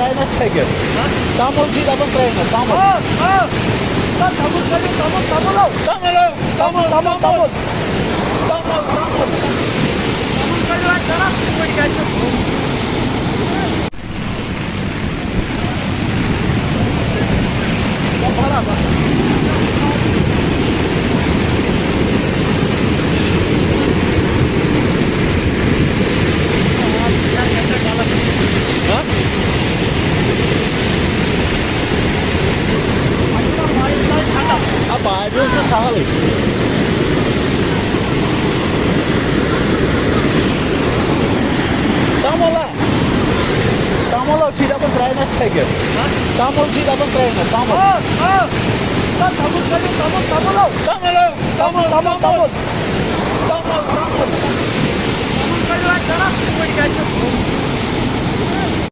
ট্রেনের থেকে তামল সিদাবন ট্রেনে তামল তামল তামল তামল তামল তামল তামল বাইরে সাহালি তামলা তামল সিদাবন ট্রেনের থেকে তামল সিদাবন ট্রেনে তামল তামল তামল তামল তামল তামল তামল তামল